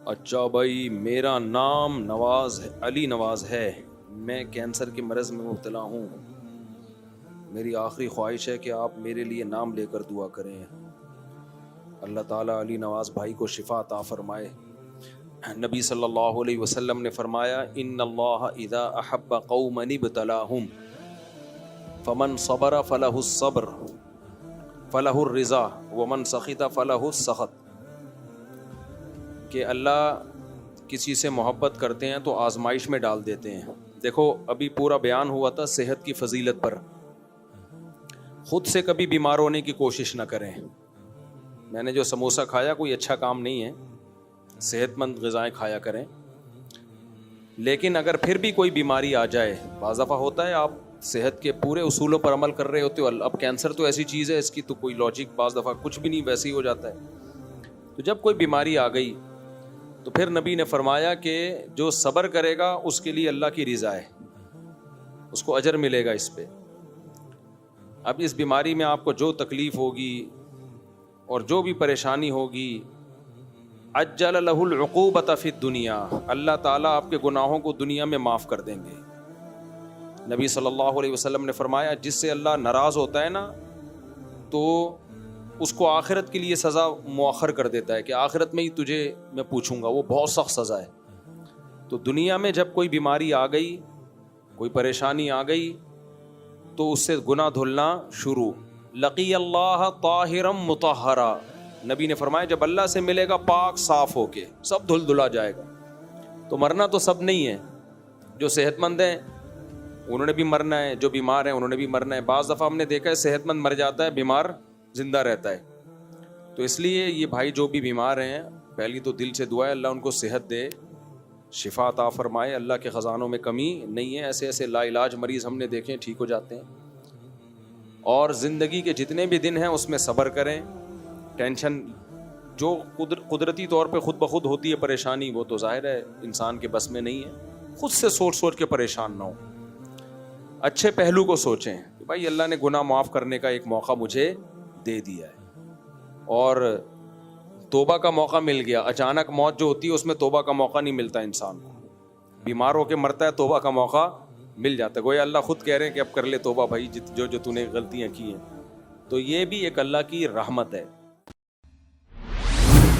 اچھا بھائی، میرا نام نواز ہے، علی نواز ہے، میں کینسر کے مرض میں مبتلا ہوں، میری آخری خواہش ہے کہ آپ میرے لیے نام لے کر دعا کریں، اللہ تعالیٰ علی نواز بھائی کو شفا عطا فرمائے۔ نبی صلی اللہ علیہ وسلم نے فرمایا ان اللہ اذا احب قوما ابتلاہم فمن صبر فلہ الصبر فلہ الرضا ومن سخط فلہ السخط، کہ اللہ کسی سے محبت کرتے ہیں تو آزمائش میں ڈال دیتے ہیں۔ دیکھو ابھی پورا بیان ہوا تھا صحت کی فضیلت پر، خود سے کبھی بیمار ہونے کی کوشش نہ کریں۔ میں نے جو سموسہ کھایا کوئی اچھا کام نہیں ہے، صحت مند غذائیں کھایا کریں، لیکن اگر پھر بھی کوئی بیماری آ جائے، بعض دفعہ ہوتا ہے آپ صحت کے پورے اصولوں پر عمل کر رہے ہوتے ہو، اب کینسر تو ایسی چیز ہے اس کی تو کوئی لاجک، بعض دفعہ کچھ بھی نہیں ویسے ہی ہو جاتا ہے، تو جب کوئی بیماری آ گئی تو پھر نبی نے فرمایا کہ جو صبر کرے گا اس کے لیے اللہ کی رضا ہے، اس کو اجر ملے گا اس پہ۔ اب اس بیماری میں آپ کو جو تکلیف ہوگی اور جو بھی پریشانی ہوگی، عجل لہ العقوبۃ فی الدنیا، اللہ تعالیٰ آپ کے گناہوں کو دنیا میں معاف کر دیں گے۔ نبی صلی اللہ علیہ وسلم نے فرمایا جس سے اللہ ناراض ہوتا ہے نا تو اس کو آخرت کے لیے سزا مؤخر کر دیتا ہے کہ آخرت میں ہی تجھے میں پوچھوں گا، وہ بہت سخت سزا ہے۔ تو دنیا میں جب کوئی بیماری آ گئی، کوئی پریشانی آ گئی تو اس سے گناہ دھلنا شروع۔ لقی اللہ طاہرا مطہرا، نبی نے فرمایا جب اللہ سے ملے گا پاک صاف ہو کے، سب دھل دھلا جائے گا۔ تو مرنا تو سب نہیں ہے، جو صحت مند ہیں انہوں نے بھی مرنا ہے، جو بیمار ہیں انہوں نے بھی مرنا ہے۔ بعض دفعہ ہم نے دیکھا ہے صحت مند مر جاتا ہے، بیمار زندہ رہتا ہے۔ تو اس لیے یہ بھائی جو بھی بیمار ہیں، پہلی تو دل سے دعا ہے اللہ ان کو صحت دے، شفا عطا فرمائے، اللہ کے خزانوں میں کمی نہیں ہے، ایسے ایسے لا علاج مریض ہم نے دیکھے ہیں ٹھیک ہو جاتے ہیں۔ اور زندگی کے جتنے بھی دن ہیں اس میں صبر کریں، ٹینشن جو قدرتی طور پہ خود بخود ہوتی ہے پریشانی، وہ تو ظاہر ہے انسان کے بس میں نہیں ہے، خود سے سوچ سوچ کے پریشان نہ ہو، اچھے پہلو کو سوچیں کہ بھائی اللہ نے گناہ معاف کرنے کا ایک موقع مجھے دے دیا ہے، اور توبہ کا موقع مل گیا۔ اچانک موت جو ہوتی ہے اس میں توبہ کا موقع نہیں ملتا انسان کو، بیمار ہو کے مرتا ہے توبہ کا موقع مل جاتا ہے، گویا اللہ خود کہہ رہے ہیں کہ اب کر لے توبہ بھائی جو جو تو نے غلطیاں کی ہیں۔ تو یہ بھی ایک اللہ کی رحمت ہے۔